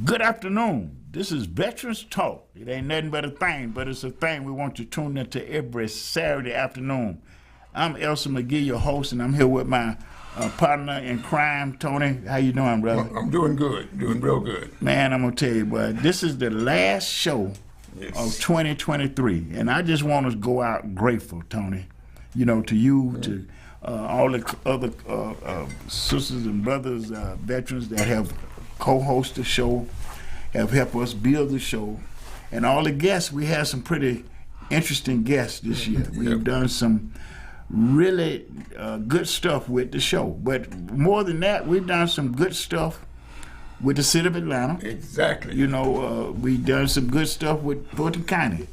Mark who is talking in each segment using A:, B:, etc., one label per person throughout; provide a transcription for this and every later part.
A: Good afternoon. This is Veterans Talk. It ain't nothing but a thing, but it's a thing we want you to tune into every Saturday afternoon. I'm Elsa McGee, your host, and I'm here with my partner in crime, Tony. How you doing, brother?
B: I'm doing good, doing real good.
A: Man, I'm going to tell you, boy, this is the last show of 2023, and I just want to go out grateful, Tony, to you, to all the other sisters and brothers, veterans that have co-hosted the show, have helped us build the show, and all the guests. We had some pretty interesting guests this year. We've done some really good stuff with the show, but more than that, we've done some good stuff with the city of Atlanta.
B: Exactly.
A: We've done some good stuff with Fulton County.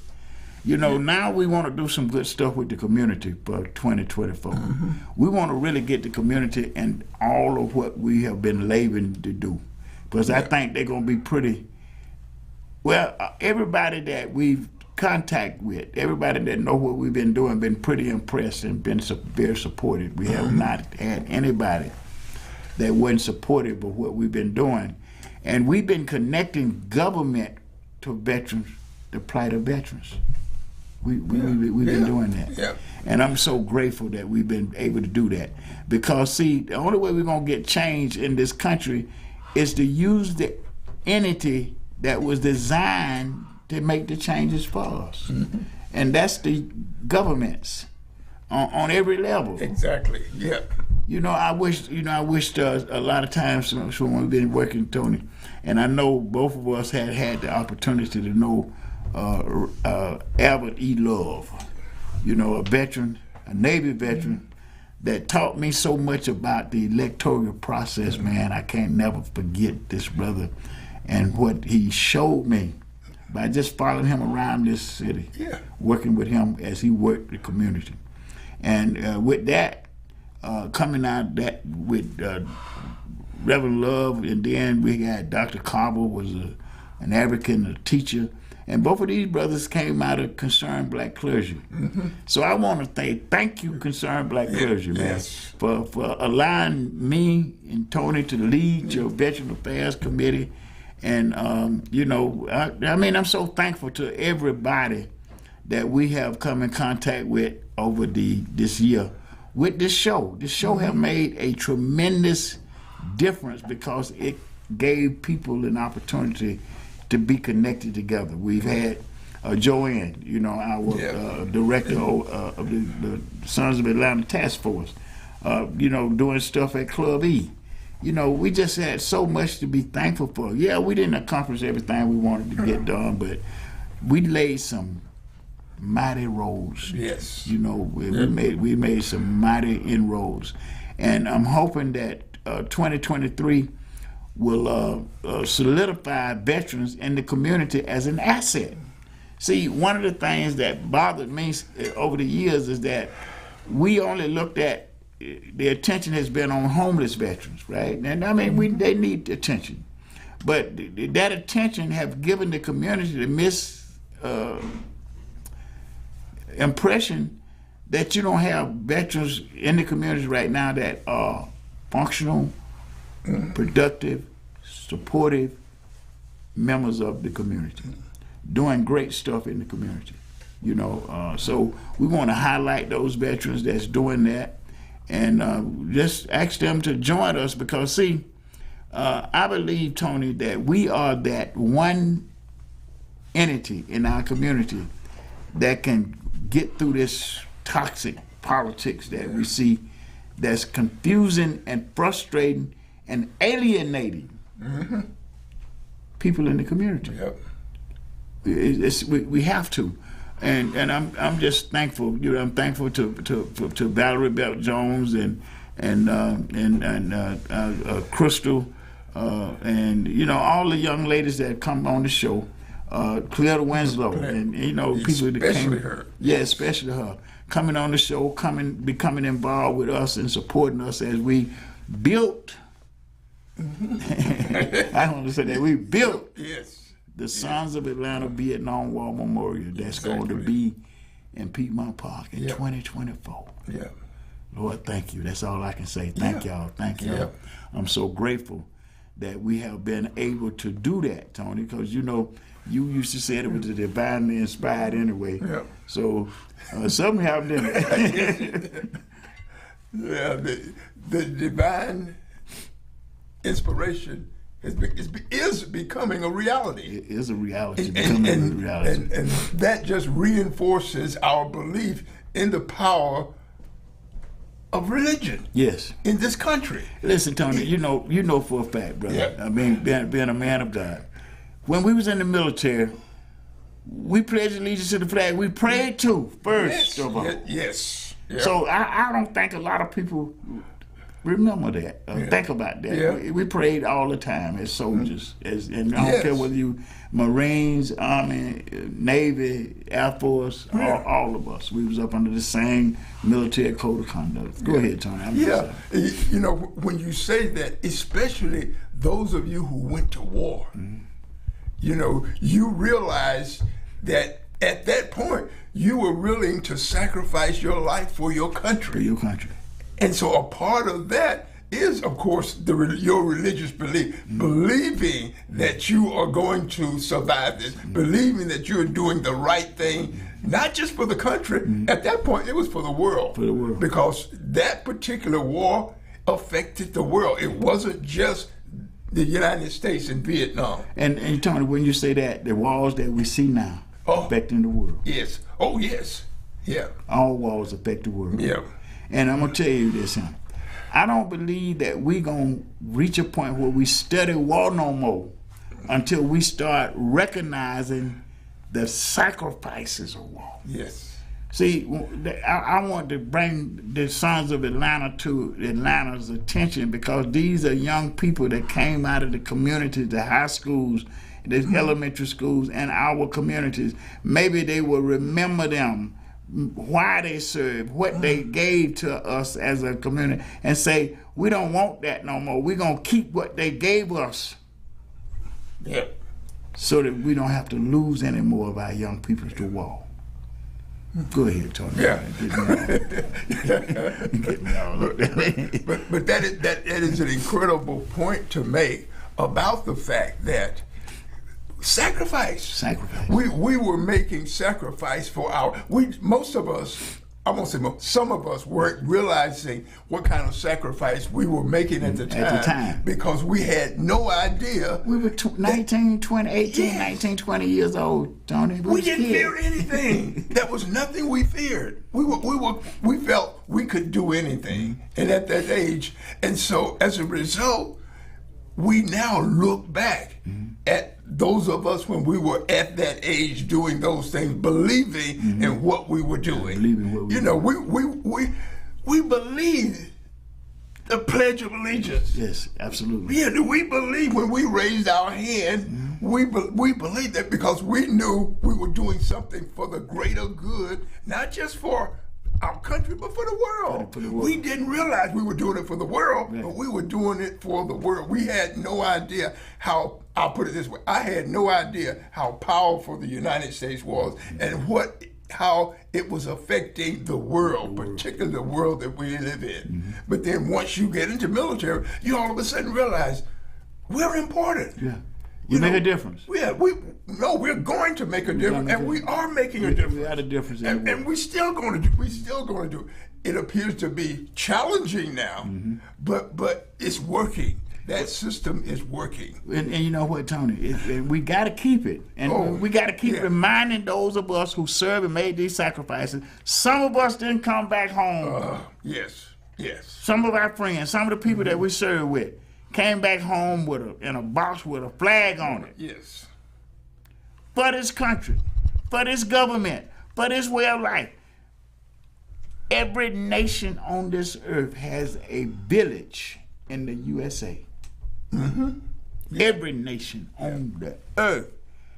A: Now we want to do some good stuff with the community for 2024. Mm-hmm. We want to really get the community and all of what we have been laboring to do. Because I think they're going to be pretty, everybody that we've contact with, everybody that know what we've been doing, been pretty impressed and been very supportive. We have not had anybody that wasn't supportive of what we've been doing. And we've been connecting government to veterans, the plight of veterans. We've been doing that.
B: Yeah.
A: And I'm so grateful that we've been able to do that. Because, see, the only way we're going to get change in this country is to use the entity that was designed to make the changes for us. Mm-hmm. And that's the governments on every level.
B: Exactly, yeah.
A: I wish a lot of times when we've been working, Tony, and I know both of us had the opportunity to know Albert E. Lyve, a veteran, a Navy veteran, that taught me so much about the electoral process, man. I can't never forget this brother and what he showed me by just following him around this city, working with him as he worked the community. And with that, coming out that with Reverend Love, and then we had Dr. Carver was an advocate and a teacher. And both of these brothers came out of Concerned Black Clergy. Mm-hmm. So I want to say thank you, Concerned Black Clergy, man, for allowing me and Tony to lead your Veteran Affairs Committee. And, I'm so thankful to everybody that we have come in contact with over this year with this show. This show have made a tremendous difference because it gave people an opportunity to be connected together. We've had Joanne, our director of the Sons of Atlanta Task Force, doing stuff at Club E. We just had so much to be thankful for. Yeah, we didn't accomplish everything we wanted to get done, but we laid some mighty roads.
B: Yes.
A: We made some mighty inroads. And I'm hoping that 2023 will solidify veterans in the community as an asset. See, one of the things that bothered me over the years is that we only looked at, the attention has been on homeless veterans, right? And they need attention. But that attention have given the community the impression that you don't have veterans in the community right now that are functional, productive, supportive members of the community, doing great stuff in the community. So we want to highlight those veterans that's doing that, and just ask them to join us because, see, I believe, Tony, that we are that one entity in our community that can get through this toxic politics that we see that's confusing and frustrating and alienating people in the community.
B: Yep.
A: We have to, and I'm just thankful. I'm thankful to Valerie Belt Jones and Crystal, and all the young ladies that come on the show. Cleta Winslow, and people that came.
B: Especially her.
A: Yeah, especially her coming on the show, becoming involved with us and supporting us as we built. I want to say that we built the Sons of Atlanta Vietnam War Memorial that's going to be in Piedmont Park in 2024.
B: Yeah.
A: Lord, thank you. That's all I can say. Thank y'all. Thank y'all. I'm so grateful that we have been able to do that, Tony, because you know, you used to say it was divinely inspired anyway.
B: Yeah.
A: So something happened in it.
B: Yeah, the divine inspiration is becoming a reality.
A: It is a reality, becoming a reality.
B: And that just reinforces our belief in the power of religion.
A: Yes.
B: In this country.
A: Listen, Tony, you know for a fact, brother.
B: Yeah.
A: I mean, being a man of God. When we was in the military, we pledged allegiance to the flag. We prayed too, first of all.
B: Yes. Yeah.
A: So I don't think a lot of people remember that, think about that.
B: Yeah.
A: We prayed all the time as soldiers, and I don't care whether you Marines, Army, Navy, Air Force, all of us. We was up under the same military code of conduct. Go ahead, Tony.
B: You know, when you say that, especially those of you who went to war, you know, you realize that at that point, you were willing to sacrifice your life for your country.
A: For your country.
B: And so a part of that is, of course, your religious belief, believing that you are going to survive this, believing that you're doing the right thing, not just for the country. At that point, it was for the world.
A: For the world.
B: Because that particular war affected the world. It wasn't just the United States and Vietnam.
A: And Tony, when you say that, the wars that we see now affecting the world.
B: Yes. Oh, yes. Yeah.
A: All wars affect the world.
B: Yeah.
A: And I'm going to tell you this, huh? I don't believe that we're going to reach a point where we study war no more until we start recognizing the sacrifices of war.
B: Yes.
A: See, I want to bring the sons of Atlanta to Atlanta's attention because these are young people that came out of the communities, the high schools, the elementary schools, and our communities. Maybe they will remember them, why they served, what they gave to us as a community, and say, we don't want that no more. We're going to keep what they gave us.
B: Yeah.
A: So that we don't have to lose any more of our young people to war. Go ahead, Tony.
B: Yeah.
A: Get me all up there.
B: But that is an incredible point to make about the fact that sacrifice. We were making sacrifice for most of us, I won't say most, some of us weren't realizing what kind of sacrifice we were making at the time. Because we had no idea.
A: We were 19, 20, 18, 19, 20 years old, Tony.
B: We didn't fear anything. There was nothing we feared. We felt we could do anything, and at that age. And so as a result, we now look back at those of us when we were at that age doing those things, believing in what we were doing. We believed the Pledge of Allegiance.
A: Yes, absolutely.
B: Yeah, we believe when we raised our hand, we believed that because we knew we were doing something for the greater good, not just for our country, but for the world. We didn't realize we were doing it for the world, but we were doing it for the world. We had no idea how, I'll put it this way, I had no idea how powerful the United States was and how it was affecting the world, particularly the world that we live in. But then once you get into military, you all of a sudden realize we're important.
A: Yeah. We make a difference.
B: Yeah, we're going to make a difference, and we are making a difference.
A: We had a difference,
B: and we're still going to do. We're still going to do. It appears to be challenging now, but it's working. That system is working.
A: And you know what, Tony? We got to keep it, and we got to keep reminding those of us who served and made these sacrifices. Some of us didn't come back home.
B: Yes.
A: Some of our friends, some of the people that we served with, came back home in a box with a flag on it.
B: Yes.
A: For this country, for this government, for this way of life. Every nation on this earth has a village in the USA. Every nation on the earth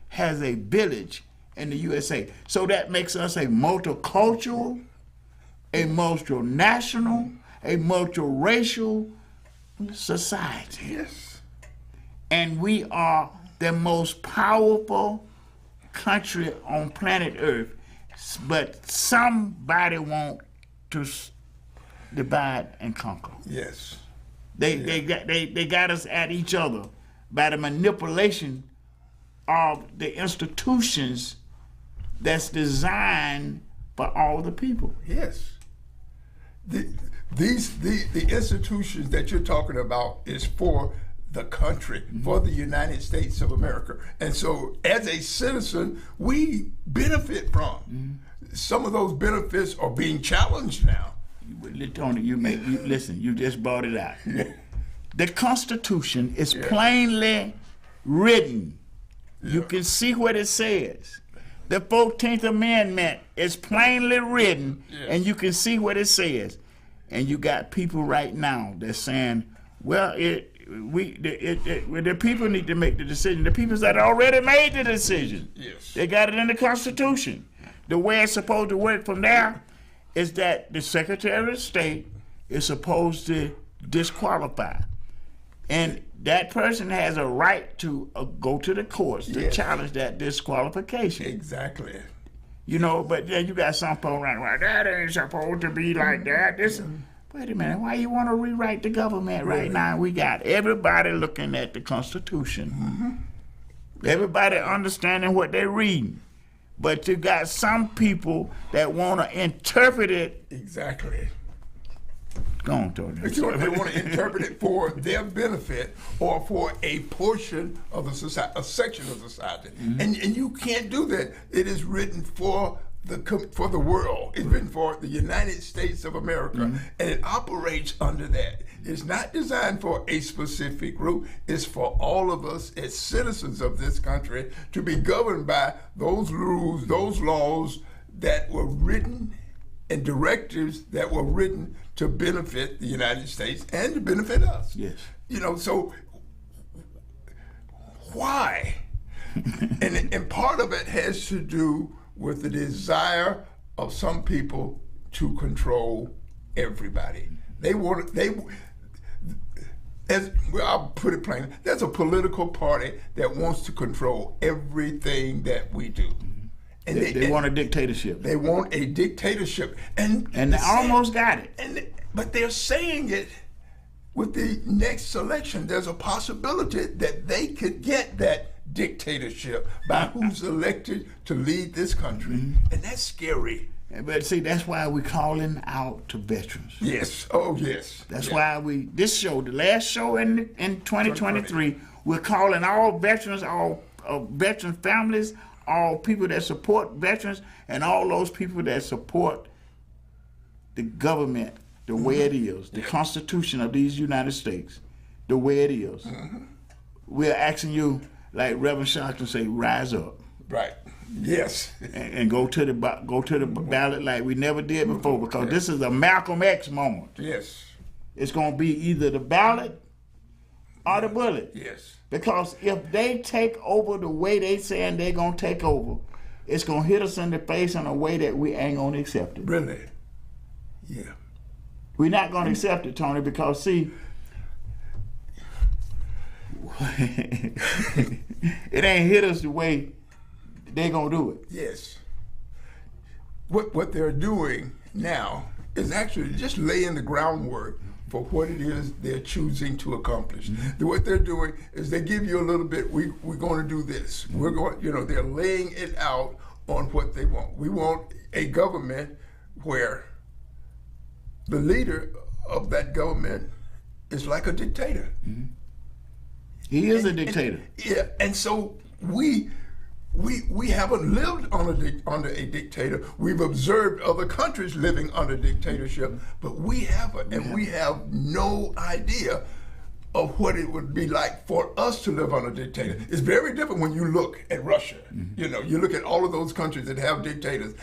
A: has a village in the USA. So that makes us a multicultural, a multinational, a multiracial society.
B: Yes.
A: And we are the most powerful country on planet Earth. But somebody wants to divide and conquer.
B: Yes.
A: They got us at each other by the manipulation of the institutions that's designed for all the people.
B: Yes. The institutions that you're talking about is for the country, for the United States of America. And so as a citizen, we benefit from. Some of those benefits are being challenged now.
A: Tony, listen, you just brought it out. The Constitution is plainly written. You can see what it says. The 14th Amendment is plainly written, and you can see what it says. And you got people right now that's saying, well, the people need to make the decision. The people that already made the decision.
B: Yes.
A: They got it in the Constitution. The way it's supposed to work from there is that the Secretary of State is supposed to disqualify. And that person has a right to go to the courts to challenge that disqualification.
B: Exactly.
A: You know, but then you got some people running around, that ain't supposed to be like that. Wait a minute, why you want to rewrite the government right now? We got everybody looking at the Constitution. Everybody understanding what they're reading. But you got some people that want to interpret it.
B: Exactly.
A: Go on, Tony.
B: They want to interpret it for their benefit or for a portion of the society, a section of society. And you can't do that. It is written for the world. It's written for the United States of America, and it operates under that. It's not designed for a specific group. It's for all of us as citizens of this country to be governed by those rules, those laws that were written, and directives that were written to benefit the United States and to benefit us.
A: Yes.
B: You know, so why? and part of it has to do with the desire of some people to control everybody. I'll put it plainly, there's a political party that wants to control everything that we do. And
A: they want a dictatorship.
B: They want a dictatorship. And
A: they almost got it.
B: But they're saying it with the next election. There's a possibility that they could get that dictatorship by who's elected to lead this country. And that's scary.
A: But see, that's why we're calling out to veterans.
B: Yes. Oh, yes.
A: That's why this show, the last show in 2023, we're calling all veterans, all veteran families, all people that support veterans, and all those people that support the government the way it is, the Constitution of these United States, the way it is. We're asking you, like Reverend Sharpton say, rise up.
B: Right. Yes.
A: And go to the ballot like we never did before, because this is a Malcolm X moment.
B: Yes.
A: It's going to be either the ballot or the bullet.
B: Yes.
A: Because if they take over the way they saying they're going to take over, it's going to hit us in the face in a way that we ain't going to accept it.
B: Really? Yeah.
A: We're not going to accept it, Tony, because, see, it ain't hit us the way they're going to do it.
B: Yes. What they're doing now is actually just laying the groundwork for what it is they're choosing to accomplish. What they're doing is they give you a little bit, we're going to do this. We're going, they're laying it out on what they want. We want a government where the leader of that government is like a dictator.
A: He is a dictator.
B: And so we haven't lived under a dictator. We've observed other countries living under dictatorship, but we haven't, and we have no idea of what it would be like for us to live under a dictator. It's very different when you look at Russia. You look at all of those countries that have dictators.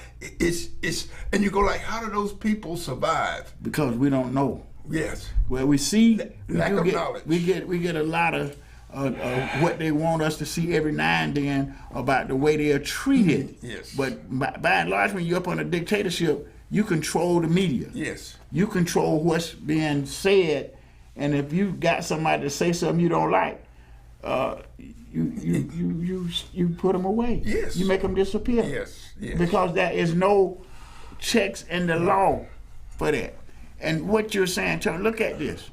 B: And you go like, how do those people survive?
A: Because we don't know.
B: Yes.
A: Well, we see
B: lack of knowledge.
A: We get a lot of what they want us to see every now and then about the way they are treated.
B: Yes.
A: But by and large, when you're up on a dictatorship, you control the media.
B: Yes.
A: You control what's being said, and if you got somebody to say something you don't like, you put them away.
B: Yes.
A: You make them disappear.
B: Yes. Yes.
A: Because there is no checks in the law for that. And what you're saying, Charlie, look at this.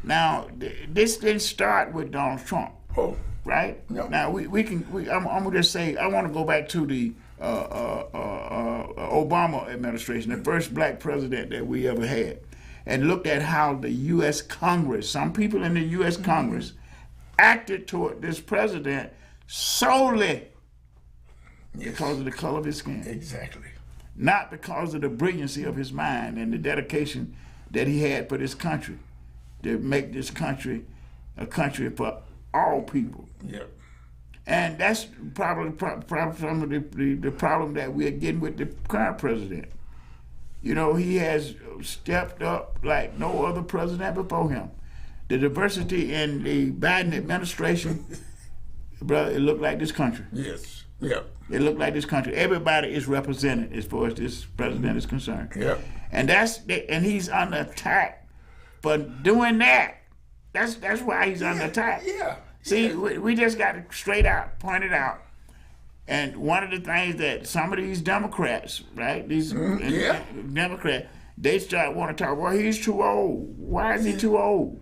A: Now, this didn't start with Donald Trump,
B: Oh,
A: right?
B: No.
A: Now, I'm gonna just say, I want to go back to the Obama administration, the first black president that we ever had, and looked at how the U.S. Congress, some people in the U.S. Congress, acted toward this president solely because of the color of his skin.
B: exactly.
A: Not because of the brilliancy of his mind and the dedication that he had for this country, to make this country a country for all people.
B: Yep.
A: And that's probably some of the problem that we're getting with the current president. You know, he has stepped up like no other president before him. The diversity in the Biden administration, brother, it looked like this country.
B: Yes. Yep.
A: It looked like this country. Everybody is represented as far as this president is concerned.
B: Yep.
A: And and he's under attack for doing that. That's why he's under attack.
B: Yeah.
A: See, we just got to straight out point it out. And one of the things that some of these Democrats, right, these Democrats, they start want to talk. Well, he's too old. Why is he too old?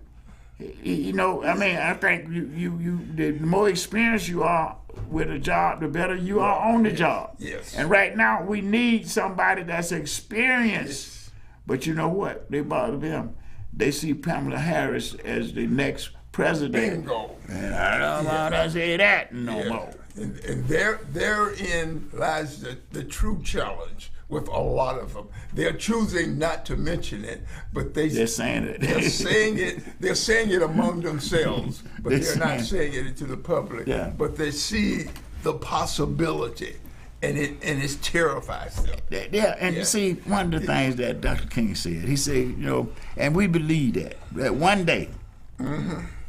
A: You know, I mean, I think the more experienced you are with a job, the better you are on the job.
B: Yes.
A: And right now, we need somebody that's experienced.
B: Yes.
A: But you know what? They bother them. They see Pamela Harris as the next president.
B: Bingo.
A: And I don't want to say that no more.
B: And therein lies the true challenge with a lot of them. They're choosing not to mention it, but they're
A: saying it.
B: They're saying it. They're saying it among themselves, but they're not saying it to the public.
A: Yeah.
B: But they see the possibility, and it terrifies them.
A: Yeah, and you see, one of the things that Dr. King said, he said, you know, and we believe that one day,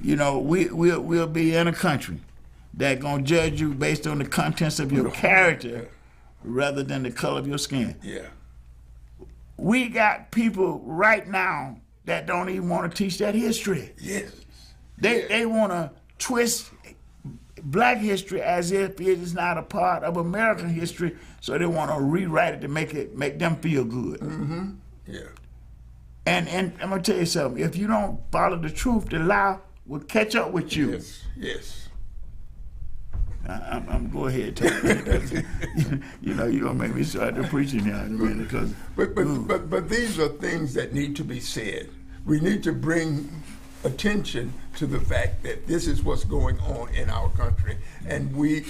A: you know, we'll be in a country that gonna judge you based on the contents of your character rather than the color of your skin.
B: Yeah.
A: We got people right now that don't even want to teach that history.
B: Yes.
A: They want to twist black history as if it is not a part of American history, so they want to rewrite it to make them feel good.
B: Yeah.
A: And I'm gonna tell you something. If you don't follow the truth, the lie will catch up with you.
B: Yes. Yes.
A: I'm go ahead, talk. You know, you're gonna make me start the preaching now in a minute, because.
B: But these are things that need to be said. We need to bring attention to the fact that this is what's going on in our country, and we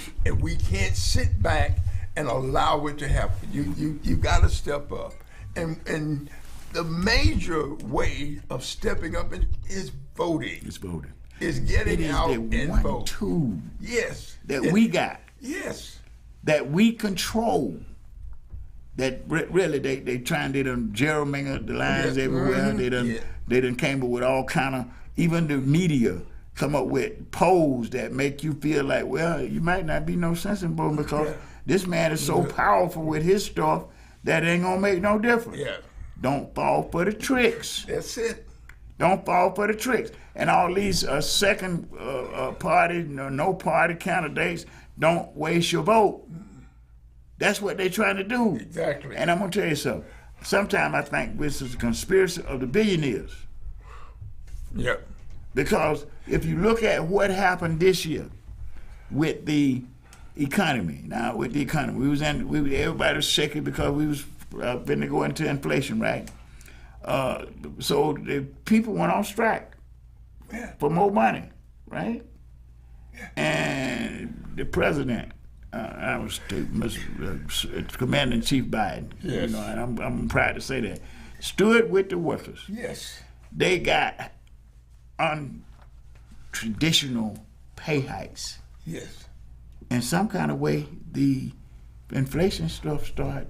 B: can't sit back and allow it to happen. You got to step up, and the major way of stepping up is voting.
A: It's voting.
B: Is getting out and vote.
A: Tool
B: yes.
A: That we got.
B: Yes.
A: That we control. That really they trying to gerrymander the lines everywhere. They done came up with all kind of, even the media come up with polls that make you feel like, well, you might not be no sensible because this man is so powerful with his stuff that ain't gonna make no difference.
B: Yeah.
A: Don't fall for the tricks.
B: That's it.
A: Don't fall for the tricks. And all these second party, no party candidates, don't waste your vote. That's what they're trying to do.
B: Exactly.
A: And I'm going to tell you something. Sometimes I think this is a conspiracy of the billionaires.
B: Yep.
A: Because if you look at what happened this year with the economy, everybody was shaking because we was going to go into inflation, right? So the people went on strike for more money, right? Yeah. And the president, I was Commander-in-Chief Biden,
B: yes.
A: You know, and I'm proud to say that, stood with the workers.
B: Yes.
A: They got untraditional pay hikes.
B: Yes.
A: In some kind of way, the inflation stuff started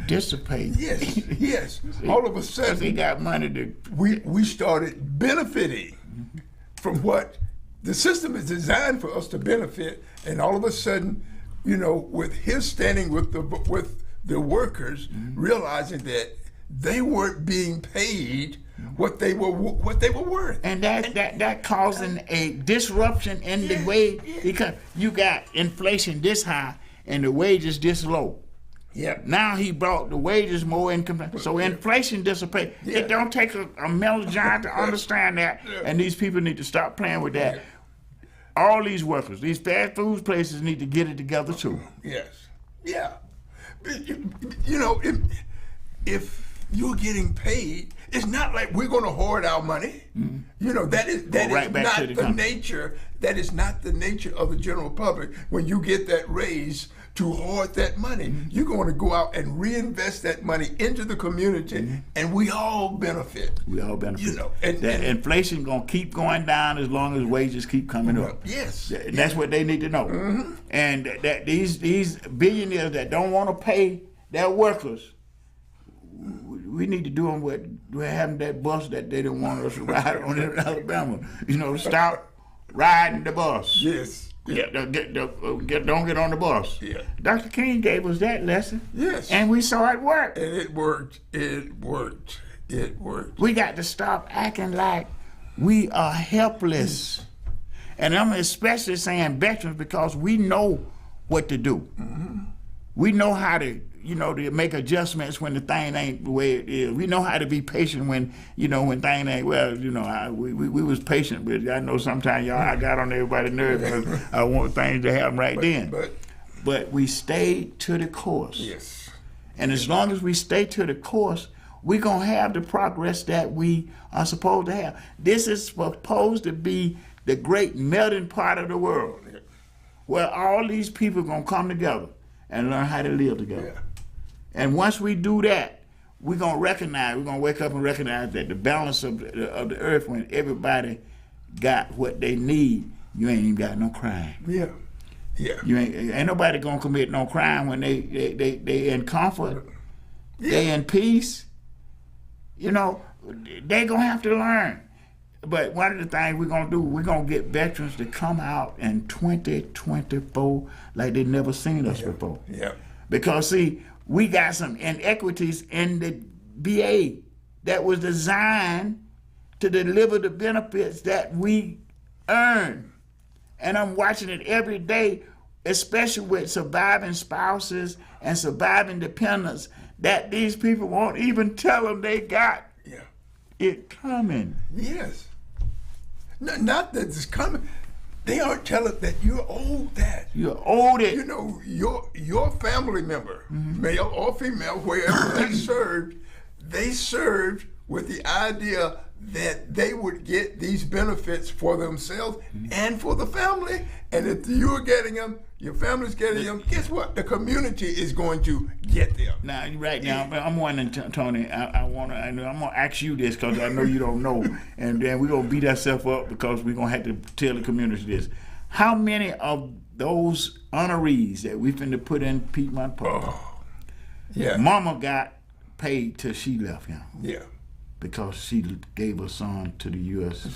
A: dissipate.
B: Yes, yes. All of a sudden,
A: he got money to.
B: We started benefiting from what the system is designed for us to benefit, and all of a sudden, you know, with his standing with the workers, realizing that they weren't being paid what they were worth,
A: and that causing a disruption in the way, because you got inflation this high and the wages this low.
B: Yeah.
A: Now he brought the wages more income. So inflation dissipates.
B: Yeah.
A: It don't take a mental giant to understand that.
B: Yeah.
A: And these people need to stop playing with that. All these workers, these fast food places need to get it together too.
B: Yes. Yeah. You know, if you're getting paid, it's not like we're going to hoard our money. You know, that is
A: right back
B: not
A: to the
B: the
A: company.
B: nature. That is not the nature of the general public. When you get that raise, to hoard that money, you're going to go out and reinvest that money into the community, and we all benefit.
A: We all benefit.
B: You know, and
A: inflation gonna keep going down as long as wages keep coming up.
B: Yes.
A: And that's what they need to know. And that these billionaires that don't want to pay their workers, we need to do them what we're having that bus that they didn't want us to ride on in Alabama. You know, stop riding the bus.
B: Yes.
A: Yeah, don't get on the bus.
B: Yeah.
A: Dr. King gave us that lesson.
B: Yes.
A: And we saw it work.
B: And it worked. It worked. It worked.
A: We got to stop acting like we are helpless. And I'm especially saying veterans because we know what to do. We know how to, to make adjustments when the thing ain't the way it is. We know how to be patient when, when things ain't, we was patient, but I know sometimes, I got on everybody's nerves because I want things to happen right then. But we stayed to the course.
B: Yes.
A: And as long as we stay to the course, we're going to have the progress that we are supposed to have. This is supposed to be the great melting pot of the world, where all these people are going to come together and learn how to live together.
B: Yeah.
A: And once we do that, we're going to wake up and recognize that the balance of the earth, when everybody got what they need, you ain't even got no crime.
B: Yeah. Yeah.
A: Ain't nobody going to commit no crime when they in comfort, they in peace. They going to have to learn. But one of the things we're going to do, we're going to get veterans to come out in 2024 like they never seen us before.
B: Yeah.
A: Because, see, we got some inequities in the VA that was designed to deliver the benefits that we earn. And I'm watching it every day, especially with surviving spouses and surviving dependents, that these people won't even tell them they got it coming.
B: Yes. Not that it's coming. They aren't telling that you're owed that.
A: You're owed it.
B: Your family member, male or female, wherever they served with the idea that they would get these benefits for themselves and for the family. And if you're getting them, your family's getting them, guess what? The community is going to get them.
A: Now, right now, I'm wondering, Tony, I'm going to ask you this because I know you don't know. And then we're going to beat ourselves up because we're going to have to tell the community this. How many of those honorees that we finna put in Piedmont Park, Mama got paid till she left him?
B: Yeah.
A: Because she gave her son to the U.S.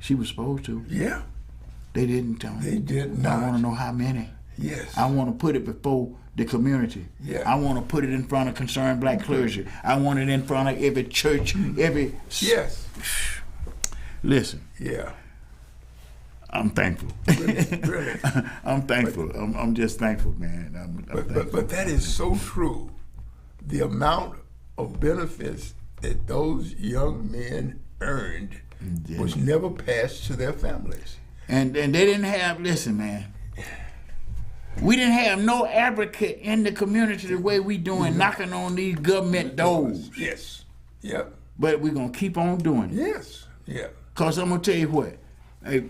A: She was supposed to.
B: Yeah.
A: They didn't tell me.
B: They did not.
A: I want to know how many.
B: Yes.
A: I want to put it before the community.
B: Yeah.
A: I want to put it in front of concerned black clergy. I want it in front of every church, every...
B: Yes.
A: Listen.
B: Yeah.
A: I'm thankful.
B: Really.
A: I'm thankful. I'm just thankful, man. I'm thankful.
B: But that is so true. The amount of benefits that those young men earned was never passed to their families.
A: And they didn't have, listen, man, we didn't have no advocate in the community the way we doing, knocking on these government doors.
B: Yes. Yep.
A: But we're going to keep on doing it.
B: Yes. Yeah.
A: Because I'm going to tell you what, hey,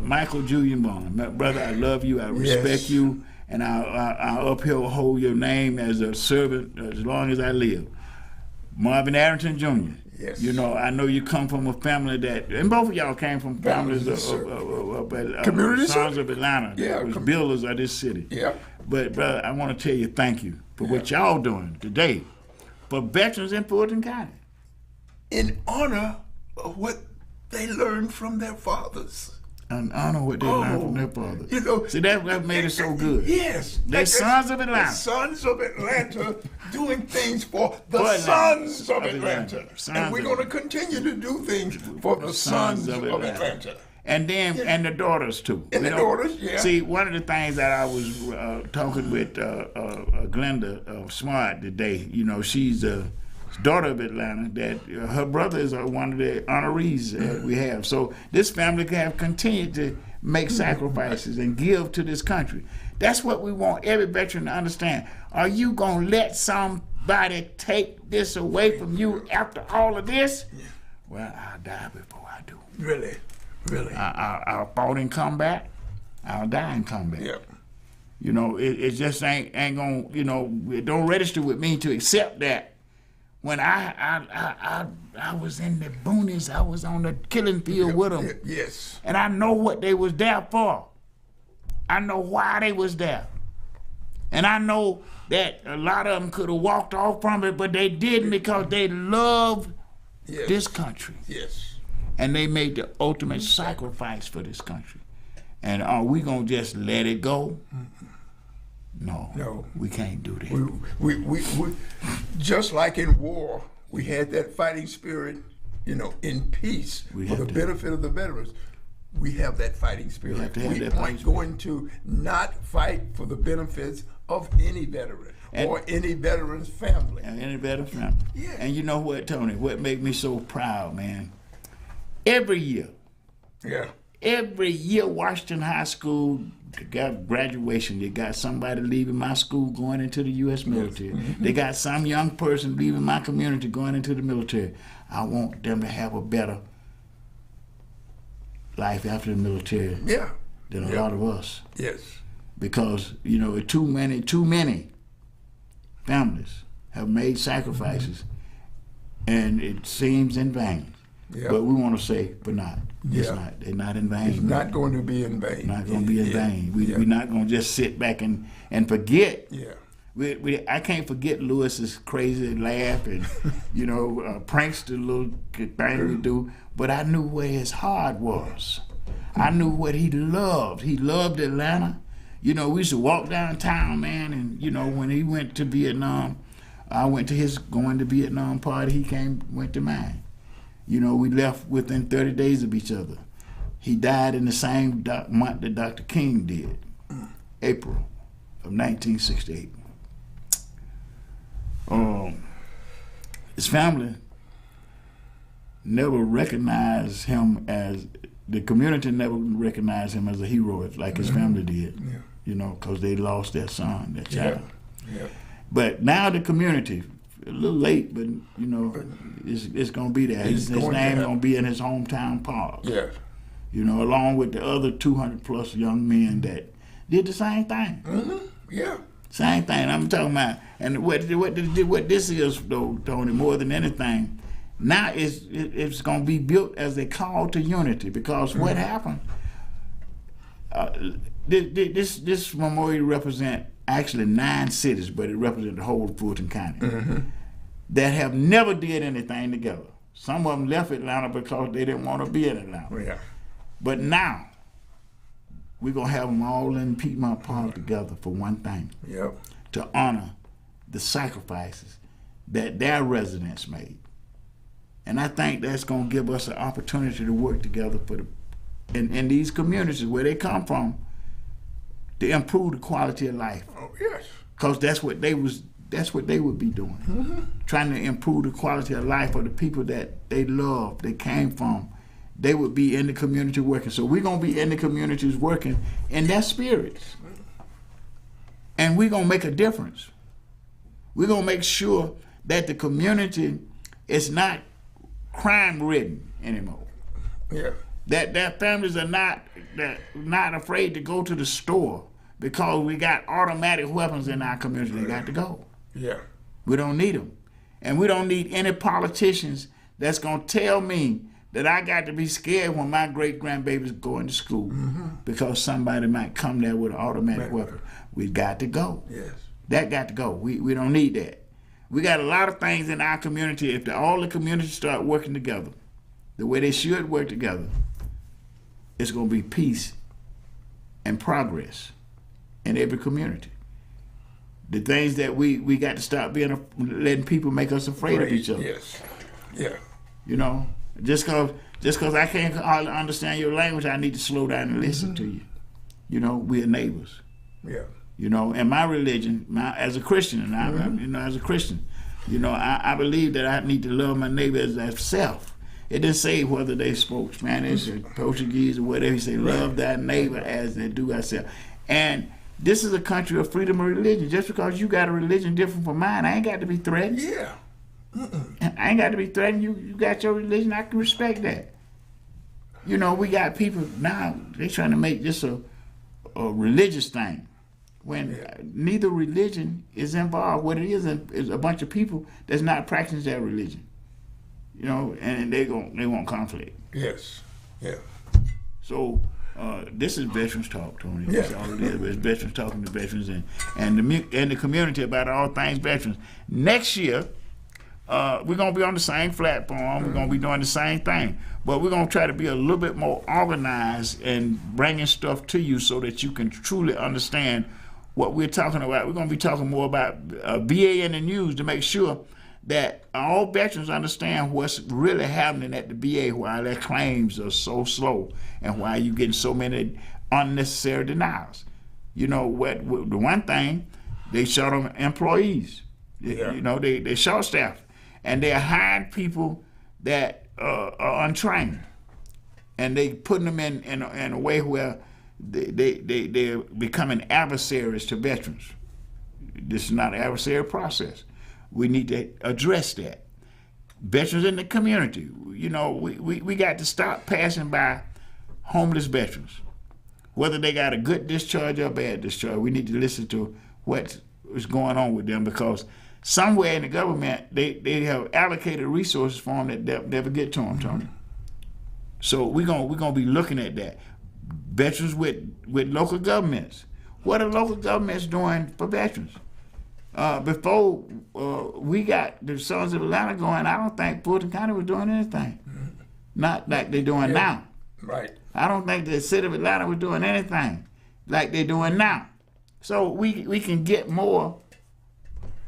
A: Michael Julian Bond, my brother, I love you, I respect you, and I'll uphold your name as a servant as long as I live. Marvin Arrington Jr.
B: Yes.
A: I know you come from a family that, and both of y'all came from families of
B: community
A: sons of Atlanta.
B: Yeah,
A: was builders of this city.
B: Yeah.
A: But brother, I want to tell you thank you for what y'all doing today for veterans in Fulton County.
B: In honor of what they learned from their fathers.
A: And honor what they learned from their fathers. See, that made it so good.
B: Yes.
A: They're sons of Atlanta.
B: The sons of Atlanta doing things for the sons of Atlanta. And we're going to continue to do things for the sons of Atlanta.
A: And then, and the daughters too.
B: And the daughters, yeah.
A: See, one of the things that I was talking with Glenda Smart today, you know, she's a daughter of Atlanta, that her brother is one of the honorees that we have. So this family have continued to make sacrifices and give to this country. That's what we want every veteran to understand. Are you going to let somebody take this away from you after all of this? Yeah. Well, I'll die before I do.
B: Really? Really?
A: I'll fall in combat. I'll die in combat.
B: Yep.
A: You know, it just ain't gonna, you know, it don't register with me to accept that. When I was in the boonies, I was on the killing field with them.
B: Yes.
A: And I know what they was there for. I know why they was there. And I know that a lot of them could have walked off from it, but they didn't because they loved this country.
B: Yes.
A: And they made the ultimate sacrifice for this country. And are we gonna just let it go? No, we can't do that.
B: We just like in war, we had that fighting spirit, you know, in peace for the benefit of the veterans. We have that fighting spirit. We aren't going to not fight for the benefits of any veteran or any veteran's family.
A: And any veteran's family.
B: Yeah.
A: And you know what, Tony? What makes me so proud, man? Every year, Washington High School got graduation. They got somebody leaving my school going into the U.S. military. Mm-hmm. They got some young person leaving my community going into the military. I want them to have a better life after the military than a lot of us.
B: Yes.
A: Because, you know, too many families have made sacrifices, and it seems in vain. Yep. But we want to say, but not. It's not. They're not in vain.
B: It's not going to be in vain.
A: Not going to be in vain. We're not going to just sit back and forget.
B: Yeah.
A: I can't forget Lewis's crazy laugh and, you know, pranks, the little thing we do. But I knew where his heart was. I knew what he loved. He loved Atlanta. You know, we used to walk downtown, man, and, you know, when he went to Vietnam, I went to his going to Vietnam party. He went to mine. You know, we left within 30 days of each other. He died in the same month that Dr. King did, April of 1968. His family never recognized him as, the community never recognized him as a hero like his family did, you know, because they lost their son, their child.
B: Yeah.
A: But now the community, a little late, but you know, it's gonna be there. His name gonna be in his hometown park.
B: Yeah.
A: You know, along with the other 200 plus young men that did the same thing.
B: Mm-hmm. Yeah.
A: Same thing. I'm talking about, and what this is though, Tony, more than anything, now it's gonna be built as a call to unity, because what happened? This memorial represent actually 9 cities, but it represents the whole of Fulton County that have never did anything together. Some of them left Atlanta because they didn't want to be in Atlanta.
B: Yeah.
A: But now we're gonna have them all in Piedmont Park together for one thing: to honor the sacrifices that their residents made. And I think that's gonna give us an opportunity to work together for in these communities where they come from, to improve the quality of life.
B: Oh yes.
A: Because that's what they would be doing. Trying to improve the quality of life of the people that they love, they came from. They would be in the community working. So we're gonna be in the communities working in that spirit. And we're gonna make a difference. We're gonna make sure that the community is not crime-ridden anymore.
B: Yeah.
A: That their families are not afraid to go to the store because we got automatic weapons in our community. They got to go.
B: Yeah.
A: We don't need them. And we don't need any politicians that's going to tell me that I got to be scared when my great-grandbabies go into school because somebody might come there with an automatic weapon. We got to go.
B: Yes.
A: That got to go. We don't need that. We got a lot of things in our community. If all the communities start working together the way they should work together, it's going to be peace and progress in every community. The things that we got to stop letting people make us afraid of each other.
B: Yes. Yeah.
A: You know, Just cause I can't hardly understand your language, I need to slow down and listen to you. You know, we're neighbors.
B: Yeah.
A: You know, and my religion, as a Christian, and as a Christian, you know, I believe that I need to love my neighbor as self. It didn't say whether they spoke Spanish or Portuguese or whatever. He said, love thy neighbor as they do thyself. And this is a country of freedom of religion. Just because you got a religion different from mine, I ain't got to be threatened.
B: Yeah.
A: I ain't got to be threatened. You got your religion, I can respect that. You know, we got people now, they trying to make this a religious thing. When neither religion is involved. What it is a bunch of people that's not practicing their religion. You know, and they want conflict.
B: Yes. Yeah.
A: So this is veterans talk, Tony.
B: Yeah.
A: That's all it is. It's veterans talking to veterans and the community about all things veterans. Next year, we're gonna be on the same platform. We're gonna be doing the same thing, but we're gonna try to be a little bit more organized and bringing stuff to you so that you can truly understand what we're talking about. We're gonna be talking more about VA in the news to make sure that all veterans understand what's really happening at the VA, why their claims are so slow and why you're getting so many unnecessary denials. You know, the one thing, they short on employees.
B: Yeah.
A: You know, they short staff. And they're hiring people that are untrained. And they putting them in a way where they're becoming adversaries to veterans. This is not an adversarial process. We need to address that. Veterans in the community, you know, we got to stop passing by homeless veterans. Whether they got a good discharge or a bad discharge, we need to listen to what is going on with them, because somewhere in the government, they have allocated resources for them that never get to them, Tony. So we're gonna be looking at that. Veterans with local governments. What are local governments doing for veterans? Before we got the Sons of Atlanta going, I don't think Fulton County was doing anything. Not like they're doing now.
B: Right.
A: I don't think the city of Atlanta was doing anything like they're doing now. So we can get more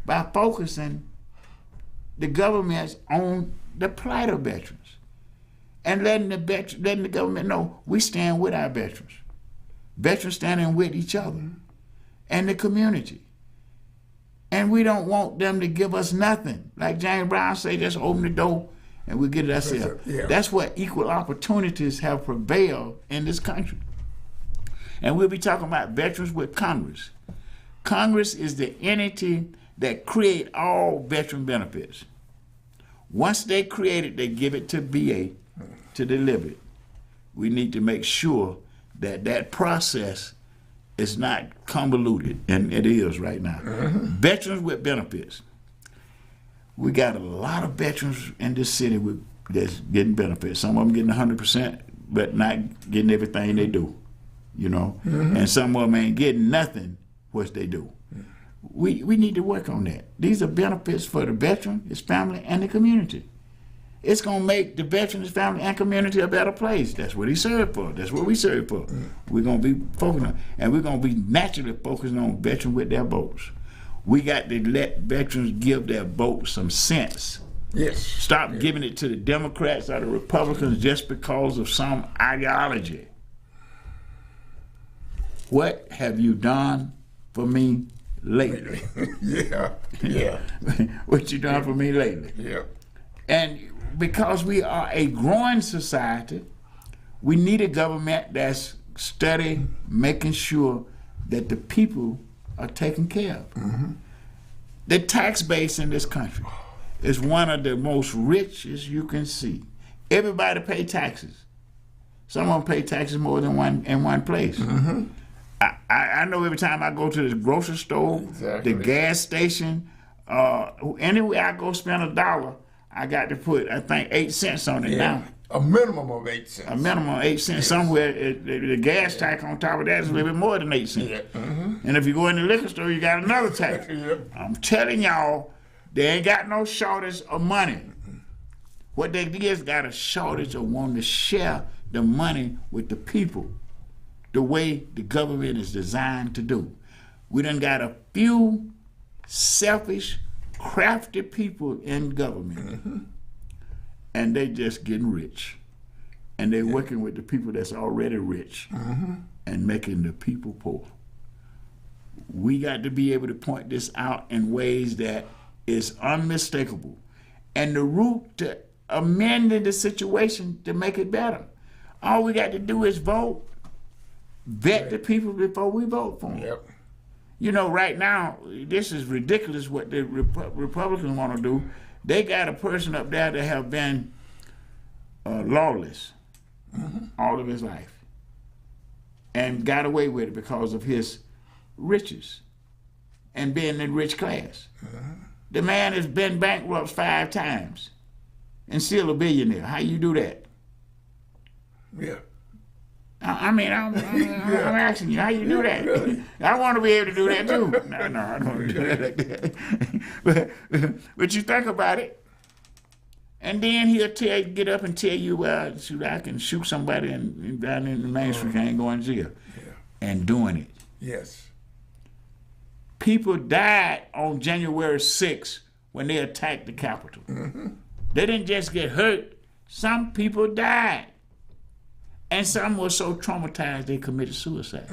A: by focusing the governments on the plight of veterans and letting the government know we stand with our veterans. Veterans standing with each other and the community. And we don't want them to give us nothing. Like James Brown say, just open the door and we'll get it ourselves.
B: Yeah.
A: That's what equal opportunities have prevailed in this country. And we'll be talking about veterans with Congress. Congress is the entity that create all veteran benefits. Once they create it, they give it to VA to deliver it. We need to make sure that that process is not convoluted, and it is right now. Veterans with benefits. We got a lot of veterans in this city that's getting benefits. Some of them getting 100%, but not getting everything they do, you know. And some of them ain't getting nothing what they do. We need to work on that. These are benefits for the veteran, his family, and the community. It's going to make the veteran, his family, and community a better place. That's what he served for. That's what we serve for. We're going to be focusing on, and we're going to be naturally focusing on veterans with their votes. We got to let veterans give their vote some sense.
B: Yes.
A: Stop giving it to the Democrats or the Republicans just because of some ideology. What have you done for me lately?
B: Yeah.
A: What you done for me lately?
B: Yeah.
A: And because we are a growing society, we need a government that's steady, making sure that the people are taken care of. The tax base in this country is one of the most richest you can see. Everybody pay taxes. Some of them pay taxes more than one in one place. I know every time I go to the grocery store, the gas station, anywhere I go spend $1, I got to put, I think, 8 cents on it now.
B: A minimum of 8 cents.
A: A minimum of 8 cents. Somewhere, the gas tax on top of that is a little bit more than 8 cents. And if you go in the liquor store, you got another tax. I'm telling y'all, they ain't got no shortage of money. What they is got a shortage of wanting to share the money with the people the way the government is designed to do. We done got a few selfish, crafty people in government. and they just getting rich. And they're working with the people that's already rich and making the people poor. We got to be able to point this out in ways that is unmistakable. And the route to amending the situation to make it better. All we got to do is vote. Vet the people before we vote for them.
B: Yep.
A: You know, right now, this is ridiculous what the Republicans want to do. They got a person up there that have been lawless all of his life and got away with it because of his riches and being in the rich class. The man has been bankrupt 5 times and still a billionaire. How you do that?
B: Yeah.
A: I'm asking you, how you do that?
B: Really?
A: I want to be able to do that too. No, I don't want to do that like that. But you think about it, and then he'll get up and tell you, well, shoot, I can shoot somebody down in the Main Street, I ain't going to jail.
B: Yeah.
A: And doing it.
B: Yes.
A: People died on January 6th when they attacked the Capitol. They didn't just get hurt. Some people died. And some were so traumatized they committed suicide.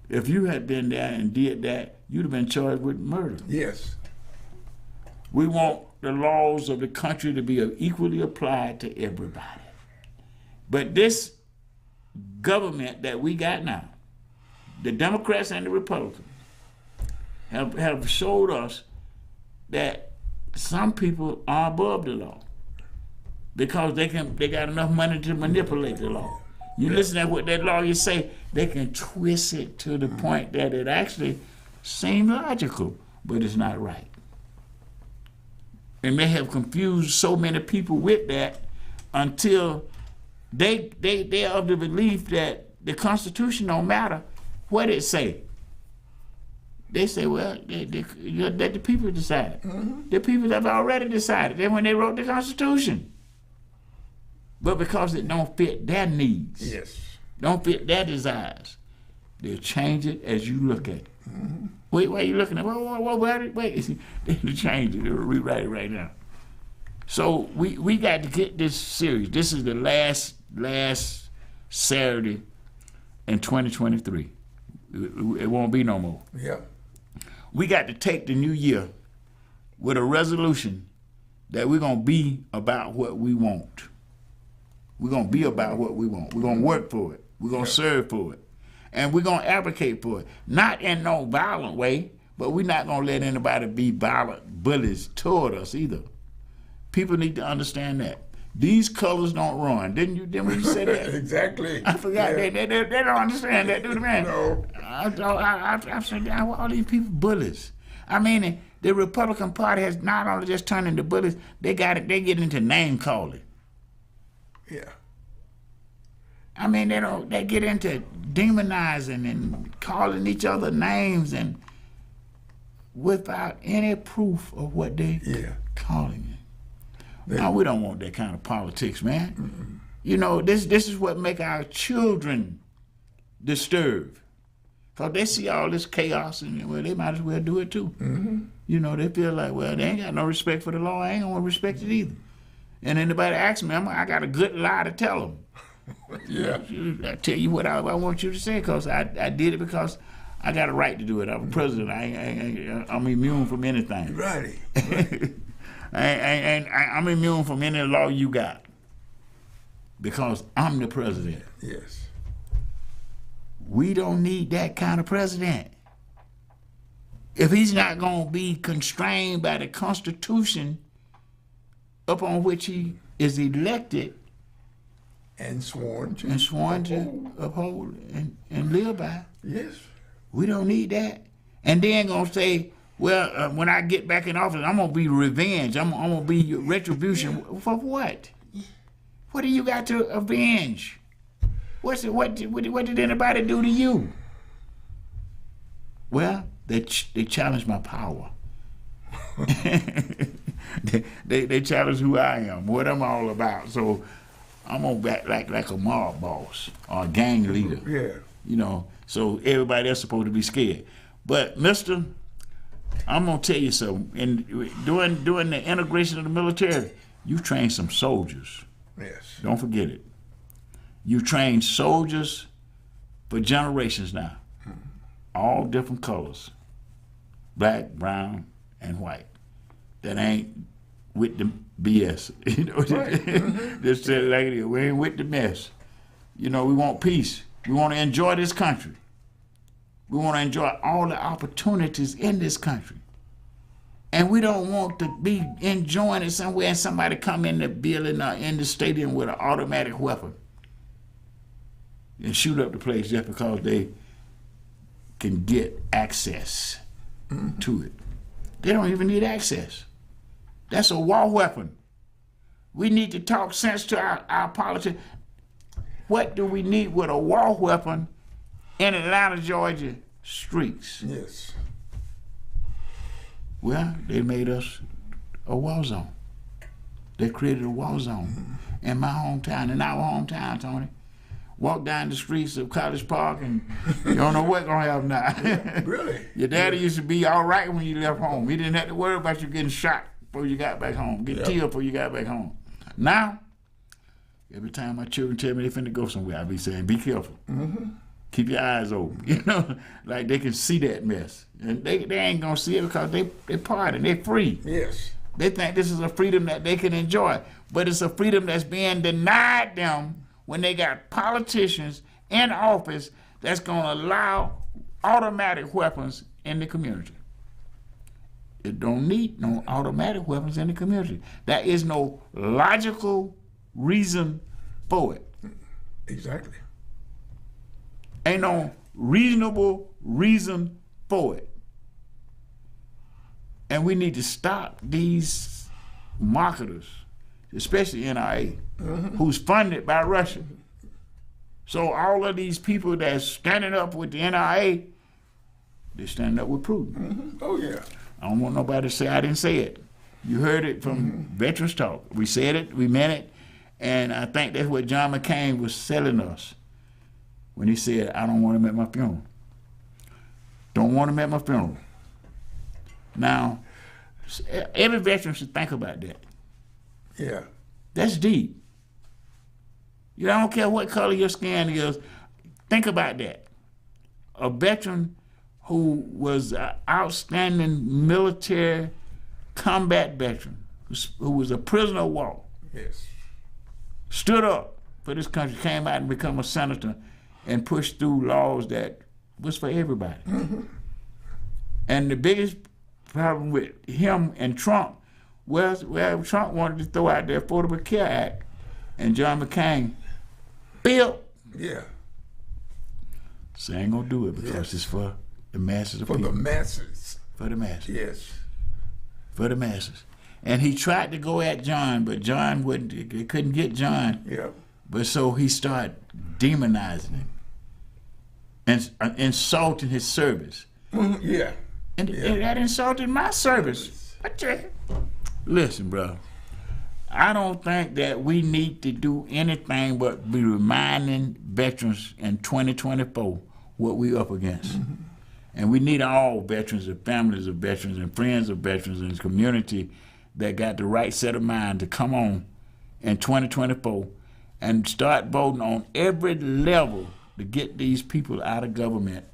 A: If you had been there and did that, you'd have been charged with murder.
B: Yes.
A: We want the laws of the country to be equally applied to everybody. But this government that we got now, the Democrats and the Republicans, have showed us that some people are above the law because they got enough money to manipulate the law. You listen to what that lawyer say, they can twist it to the point that it actually seems logical, but it's not right. And they have confused so many people with that until they're of the belief that the Constitution don't matter what it say. They say, well, that the people decide. The people have already decided that when they wrote the Constitution. But because it don't fit their needs,
B: Yes.
A: don't fit their desires, they'll change it as you look at it. Wait, why are you looking at it? Wait. They'll change it, they'll rewrite it right now. So we got to get this serious. This is the last Saturday in 2023. It won't be no more.
B: Yeah.
A: We got to take the new year with a resolution that we're going to be about what we want. We're going to be about what we want. We're going to work for it. We're going to serve for it. And we're going to advocate for it. Not in no violent way, but we're not going to let anybody be violent bullies toward us either. People need to understand that. These colors don't run. Didn't you say that?
B: Exactly.
A: I forgot.
B: Yeah.
A: They don't understand that, do they, man?
B: No.
A: I've said, all these people bullies. I mean, the Republican Party has not only just turned into bullies, they get into name calling.
B: Yeah.
A: I mean, they get into demonizing and calling each other names and without any proof of what they calling it. No, we don't want that kind of politics, man. You know, this is what make our children disturbed. Because they see all this chaos and, well, they might as well do it too. You know, they feel like, well, they ain't got no respect for the law. I ain't gonna respect it either. And anybody asks me, I got a good lie to tell them.
B: Yeah.
A: I tell you what I want you to say, because I did it because I got a right to do it. I'm president. I'm immune from anything.
B: Righty.
A: I'm immune from any law you got because I'm the president.
B: Yes.
A: We don't need that kind of president. If he's not going to be constrained by the Constitution upon which he is elected
B: And sworn to
A: uphold and live by,
B: Yes.
A: we don't need that. And then going to say, well, when I get back in office, I'm going to be revenge. I'm going to be retribution. For what? What do you got to avenge? What did anybody do to you? Well, they challenge my power. they challenge who I am, what I'm all about. So I'm going to act like a mob boss or a gang leader.
B: Yeah.
A: You know, so everybody else supposed to be scared. But, mister, I'm gonna tell you something. During the integration of the military, you trained some soldiers.
B: Yes.
A: Don't forget it. You trained soldiers for generations now. All different colors. Black, brown, and white. That ain't with the BS. You know,
B: Right.
A: just say it like it is. We ain't with the mess. You know, we want peace. We want to enjoy this country. We want to enjoy all the opportunities in this country. And we don't want to be enjoying it somewhere and somebody come in the building or in the stadium with an automatic weapon and shoot up the place just because they can get access to it. They don't even need access. That's a war weapon. We need to talk sense to our politics. What do we need with a war weapon in Atlanta, Georgia streets?
B: Yes.
A: Well, they made us a war zone. They created a war zone in my hometown, in our hometown, Tony. Walk down the streets of College Park and you don't know what's gonna happen now.
B: Really?
A: Your daddy used to be all right when you left home. He didn't have to worry about you getting shot before you got back home, get killed before you got back home. Now, every time my children tell me they finna go somewhere, I be saying, be careful. Keep your eyes open. You know, like they can see that mess. And they ain't gonna see it because they party, they free.
B: Yes.
A: They think this is a freedom that they can enjoy. But it's a freedom that's being denied them when they got politicians in office that's gonna allow automatic weapons in the community. It don't need no automatic weapons in the community. There is no logical reason for it.
B: Exactly.
A: Ain't no reasonable reason for it. And we need to stop these marketers, especially NRA, who's funded by Russia. So all of these people that's standing up with the NRA, they're standing up with Putin.
B: Oh, yeah.
A: I don't want nobody to say I didn't say it. You heard it from Veterans Talk. We said it, we meant it, and I think that's what John McCain was selling us when he said, I don't want him at my funeral. Don't want him at my funeral. Now, every veteran should think about that.
B: Yeah.
A: That's deep. You know, I don't care what color your skin is, think about that. A veteran who was an outstanding military combat veteran, who was a prisoner of war,
B: Yes.
A: stood up for this country, came out and became a senator and pushed through laws that was for everybody. And the biggest problem with him and Trump was, well, Trump wanted to throw out the Affordable Care Act, and John McCain built.
B: Yeah.
A: So I ain't gonna do it because it's for the masses of
B: For
A: people.
B: the masses.
A: For the masses.
B: Yes.
A: For the masses. And he tried to go at John, but John wouldn't. They couldn't get John.
B: Yeah.
A: But so he started demonizing him and insulting his service.
B: Yeah.
A: And that insulted my service. Listen, bro. I don't think that we need to do anything but be reminding veterans in 2024 what we up against. And we need all veterans and families of veterans and friends of veterans and community that got the right set of mind to come on in 2024 and start voting on every level to get these people out of government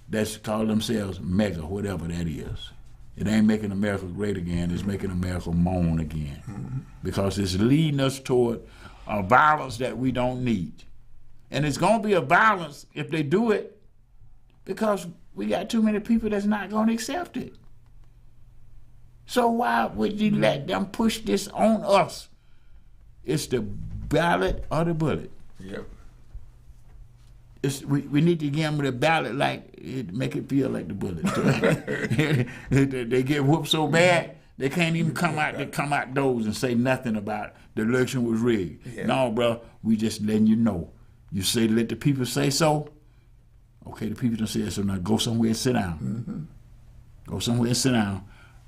A: that's call themselves mega, whatever that is. It ain't making America great again, it's making America moan again. Because it's leading us toward a violence that we don't need. And it's gonna be a violence if they do it because we got too many people that's not gonna accept it. So why would you let them push this on us? It's the ballot or the bullet.
B: Yep.
A: We need to give them the ballot make it feel like the bullet. They get whooped so bad they can't even come outdoors and say nothing about the election was rigged.
B: Yeah.
A: No, bro, we just letting you know. You say let the people say so. Okay, the people don't say it, so now go somewhere and sit down. Go somewhere and sit down.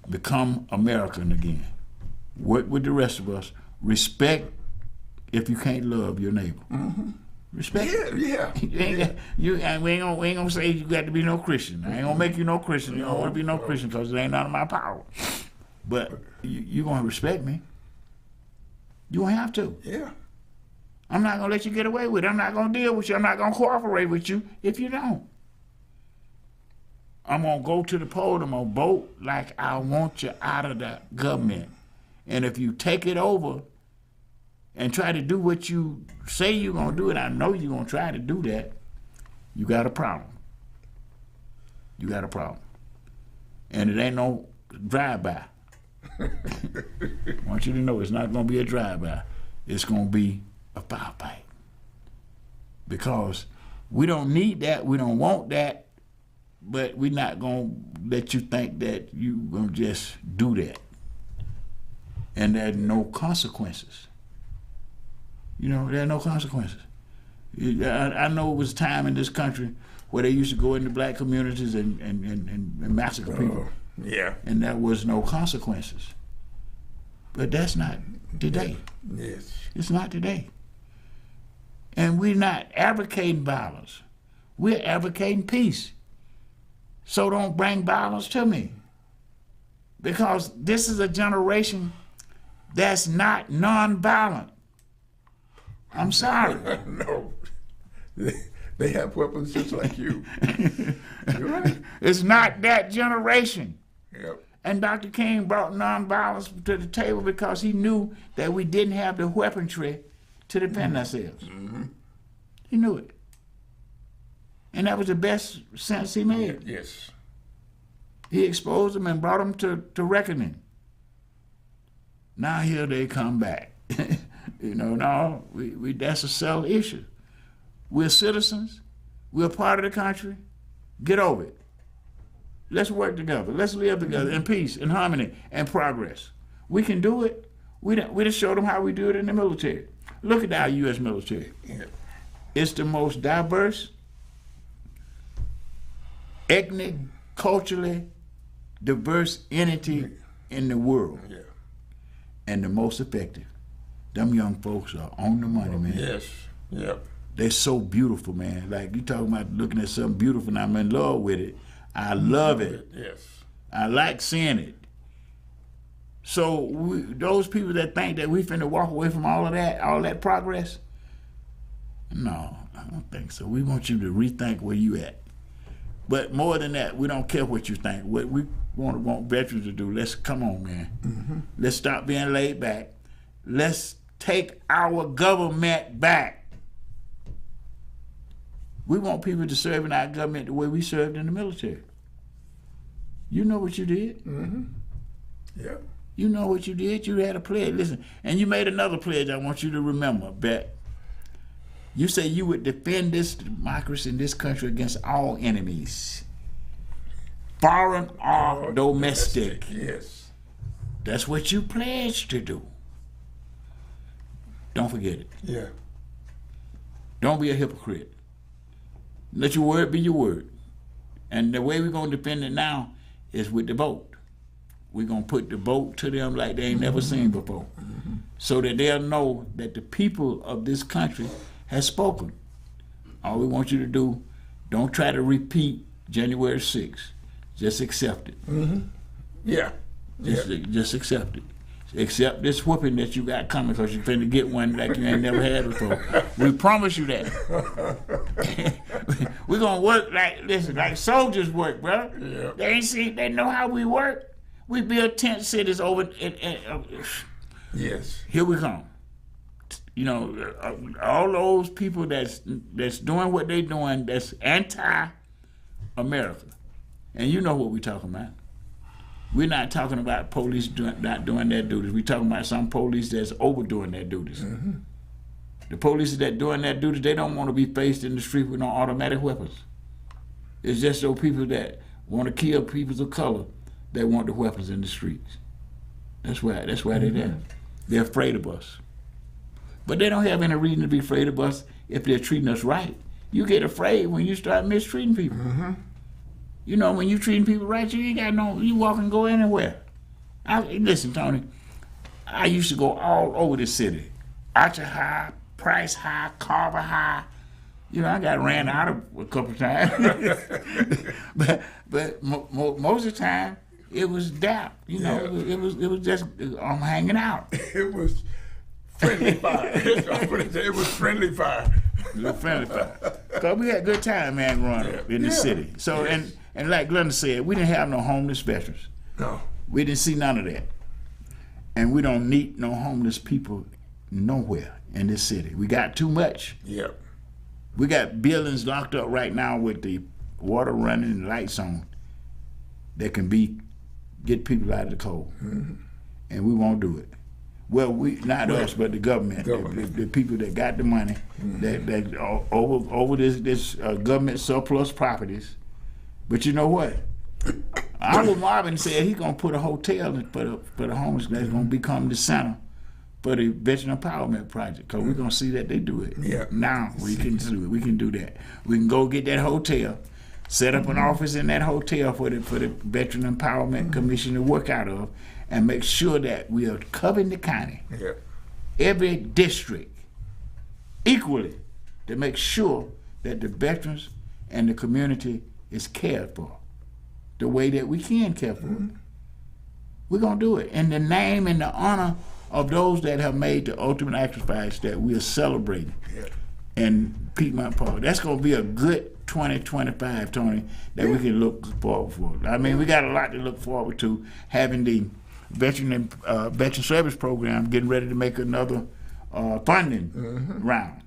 A: Become American again. Work with the rest of us. Respect if you can't love your neighbor. Respect it.
B: Yeah.
A: We ain't gonna say you got to be no Christian. I ain't gonna make you no Christian. You don't want to be no Christian because it ain't none of my power. But you gonna respect me. You gonna have to.
B: Yeah.
A: I'm not gonna let you get away with it. I'm not gonna deal with you. I'm not gonna cooperate with you if you don't. I'm gonna go to the poll. I'm gonna vote like I want you out of the government. And if you take it over and try to do what you say you're gonna do, and I know you're gonna try to do that, you got a problem. You got a problem. And it ain't no drive-by. I want you to know it's not gonna be a drive-by. It's gonna be a firefight. Because we don't need that, we don't want that, but we're not gonna let you think that you gonna just do that. And there's no consequences. You know, there are no consequences. I know it was time in this country where they used to go into black communities and massacre people.
B: Yeah.
A: And there was no consequences. But that's not today.
B: Yes.
A: It's not today. And we're not advocating violence. We're advocating peace. So don't bring violence to me. Because this is a generation that's not nonviolent. I'm sorry.
B: No. They have weapons just like you. You're right.
A: It's not that generation.
B: Yep.
A: And Dr. King brought nonviolence to the table because he knew that we didn't have the weaponry to defend ourselves.
B: Mm-hmm.
A: He knew it. And that was the best sense he made.
B: Yes.
A: He exposed them and brought them to reckoning. Now here they come back. You know, no, we that's a cell issue. We're citizens. We're part of the country. Get over it. Let's work together. Let's live together in peace, in harmony, and progress. We can do it. We just showed them how we do it in the military. Look at our U.S. military.
B: Yeah.
A: It's the most diverse, ethnic, culturally diverse entity in the world.
B: Yeah.
A: And the most effective. Them young folks are on the money, man.
B: Yes. Yep.
A: They're so beautiful, man. Like, you talking about looking at something beautiful and I'm in love with it. I love it.
B: Yes.
A: I like seeing it. So those people that think that we finna walk away from all that progress, no, I don't think so. We want you to rethink where you at. But more than that, we don't care what you think. What we want veterans to do, let's come on, man. Mm-hmm. Let's stop being laid back. Let's take our government back. We want people to serve in our government the way we served in the military. You know what you did.
B: Mm-hmm. Yeah.
A: You know what you did. You had a pledge. Listen, and you made another pledge I want you to remember, Bet. You say you would defend this democracy in this country against all enemies, foreign or domestic.
B: Yes.
A: That's what you pledged to do. Don't forget it.
B: Yeah.
A: Don't be a hypocrite. Let your word be your word. And the way we're going to defend it now is with the vote. We're going to put the vote to them like they ain't never seen before. Mm-hmm. So that they'll know that the people of this country has spoken. All we want you to do, don't try to repeat January 6th. Just accept it.
B: Mm-hmm. Yeah.
A: Just accept it. Accept this whooping that you got coming because you're finna get one like you ain't never had before. We promise you that. We're gonna work like soldiers work, bro.
B: Yeah.
A: They know how we work. We build tent cities over.
B: Yes.
A: Here we come. You know, all those people that's doing what they doing, that's anti-America, and you know what we talking about. We're not talking about police not doing their duties. We're talking about some police that's overdoing their duties. Mm-hmm. The police that doing their duties, they don't want to be faced in the street with no automatic weapons. It's just those people that want to kill people of color that want the weapons in the streets. That's why they're there. They're afraid of us. But they don't have any reason to be afraid of us if they're treating us right. You get afraid when you start mistreating people. Mm-hmm. You know, when you treating people right, you ain't got you walk and go anywhere. Listen, Tony, I used to go all over the city. Archer High, Price High, Carver High, You know, I got ran out of a couple times. but most of the time, it was doubt. You know, it was just I'm hanging out.
B: It was friendly fire. It was friendly fire.
A: It was friendly fire. Because we had a good time, man, growing up in the city. So, and like Glenda said, we didn't have no homeless veterans.
B: No.
A: We didn't see none of that. And we don't need no homeless people nowhere in this city. We got too much.
B: Yep.
A: We got buildings locked up right now with the water running and lights on that can get people out of the cold. Mm-hmm. And we won't do it. Well, not us, but the government. The people that got the money, that over this government surplus properties. But you know what? Our Marvin said he's gonna put a hotel for the homeless that's gonna become the center for the Veteran Empowerment Project, because we're gonna see that they do it.
B: Yeah.
A: Now we can do it. We can do that. We can go get that hotel, set up an office in that hotel for the Veteran Empowerment Commission to work out of, and make sure that we are covering the county, every district, equally, to make sure that the veterans and the community is cared for the way that we can care for it. We're gonna do it in the name and the honor of those that have made the ultimate sacrifice that we are celebrating in Piedmont Park. That's gonna be a good 2025, Tony, that we can look forward for. I mean, we got a lot to look forward to, having the Veteran Service Program getting ready to make another funding round.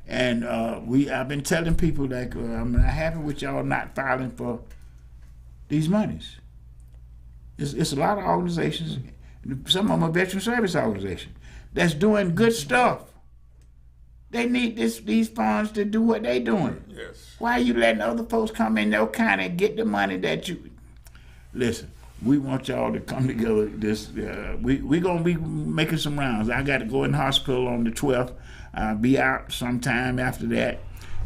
A: And I've been telling people that I'm not happy with y'all not filing for these monies. It's a lot of organizations, some of them are veteran service organizations, that's doing good stuff. They need these funds to do what they doing.
B: Yes.
A: Why are you letting other folks come in your county and get the money that you... Listen, we want y'all to come together. We gonna be making some rounds. I got to go in the hospital on the 12th. I'll be out sometime after that.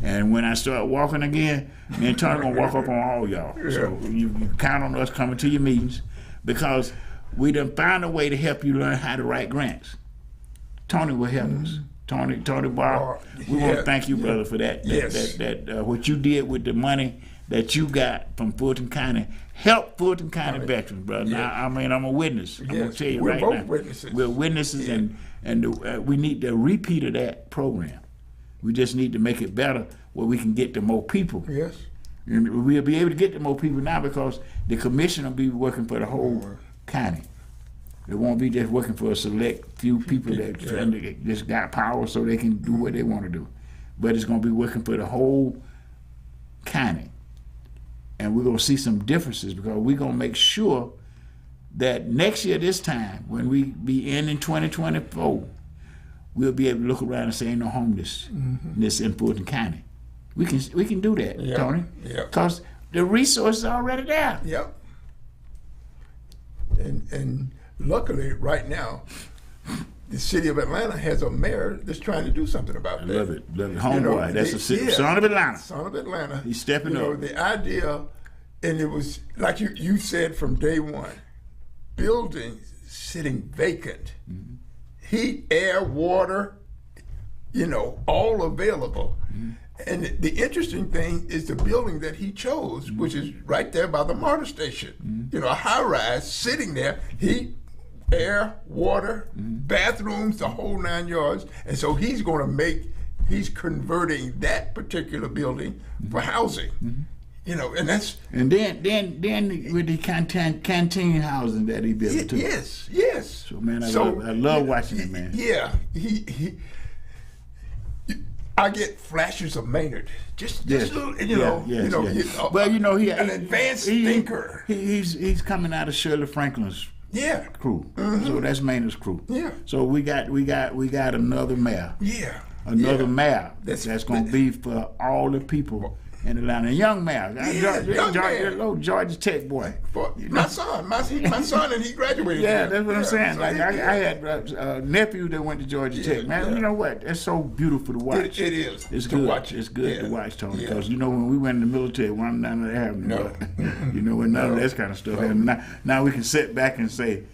A: And when I start walking again, me and Tony gonna walk up on all y'all. So you count on us coming to your meetings, because we done found a way to help you learn how to write grants. Tony will help us. Tony Barr, we want to thank you, brother, for that. What you did with the money that you got from Fulton County, help Fulton County veterans, brother. Now, I mean, I'm a witness. I'm gonna tell you right now. We're both witnesses. We're witnesses, and we need the repeat of that program. We just need to make it better where we can get to more people.
B: Yes.
A: And we'll be able to get to more people now because the commission will be working for the whole county. It won't be just working for a select few people that just got power so they can do what they want to do. But it's going to be working for the whole county. And we're going to see some differences, because we're going to make sure that next year this time, when we be in 2024, we'll be able to look around and say ain't no homelessness in Fulton County. We can do that, Tony. Because the resources are already there.
B: Yep. And luckily, right now, the city of Atlanta has a mayor that's trying to do something about that.
A: Love it. Homeboy, that's a city. Son of Atlanta.
B: Son of Atlanta.
A: He's stepping up.
B: The idea, and it was like you said from day one, buildings sitting vacant, heat, air, water, all available. And the interesting thing is the building that he chose, which is right there by the MARTA station. A high rise sitting there, heat, air, water, bathrooms, the whole 9 yards. And so he's he's converting that particular building for housing. And that's... And
A: then with the canteen housing that he built too.
B: Yes.
A: So man, I love watching it, man.
B: Yeah, I get flashes of Maynard, just little,
A: Well, he
B: an advanced thinker.
A: He's coming out of Shirley Franklin's crew, so that's Maynard's crew.
B: Yeah.
A: So we got another mayor.
B: Yeah.
A: Another mayor that's going to be for all the people in Atlanta. A young mayor, Georgia Tech boy.
B: My son, and he graduated.
A: Yeah, that's what I'm saying. So I had a nephew that went to Georgia Tech. Man, you know what? It's so beautiful to watch.
B: It is.
A: It's good. It's good to watch, Tony, because when we went in the military, none of that happened. When none of that kind of stuff happened. Now we can sit back and say,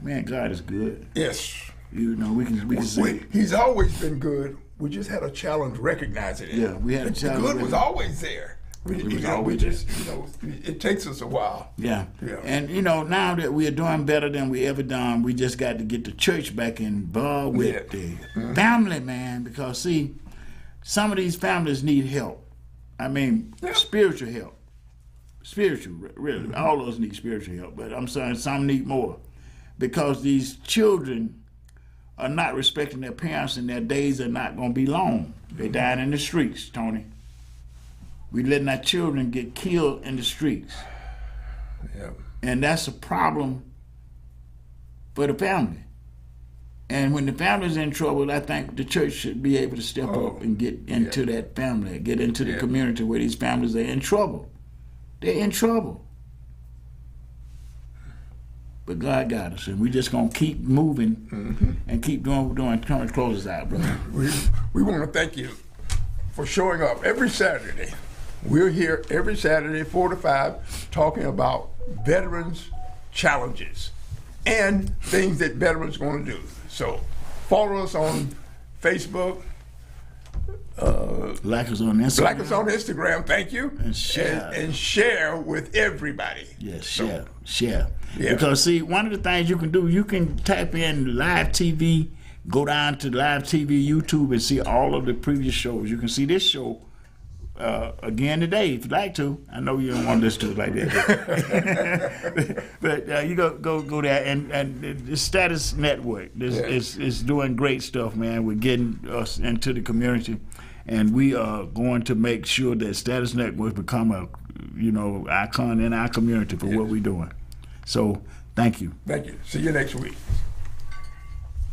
A: man, God is good.
B: Yes.
A: We can say
B: he's always been good. We just had a challenge recognizing it.
A: Yeah, we had a challenge.
B: The good was always there. It takes us a while.
A: Yeah.
B: Yeah.
A: And now that we are doing better than we ever done, we just got to get the church back involved with the family, man. Because see, some of these families need help. I mean, spiritual help. Spiritual, really. All of us need spiritual help, but I'm saying some need more. Because these children are not respecting their parents, and their days are not going to be long. They're dying in the streets, Tony. We letting our children get killed in the streets.
B: Yeah.
A: And that's a problem for the family. And when the family's in trouble, I think the church should be able to step up and get into that family, get into the community where these families are in trouble. They're in trouble. But God got us, and we just gonna keep moving and keep doing what we're doing. Trying to close us out, brother.
B: We want to thank you for showing up every Saturday. We're here every Saturday, 4 to 5, talking about veterans' challenges and things that veterans going to do. So follow us on Facebook.
A: Like us on Instagram.
B: Like us on Instagram, thank you.
A: And share.
B: And share with everybody.
A: Yes,
B: So,
A: share.
B: Yeah.
A: Because see, one of the things you can do, you can type in Lyve TV, go down to Lyve TV YouTube and see all of the previous shows. You can see this show again today if you'd like to. I know you don't want to listen to it like that. But you go there, and the Status Network is doing great stuff, man. We're getting us into the community, and we are going to make sure that Status Network become a icon in our community for what we're doing. So thank you.
B: Thank you. See you next week.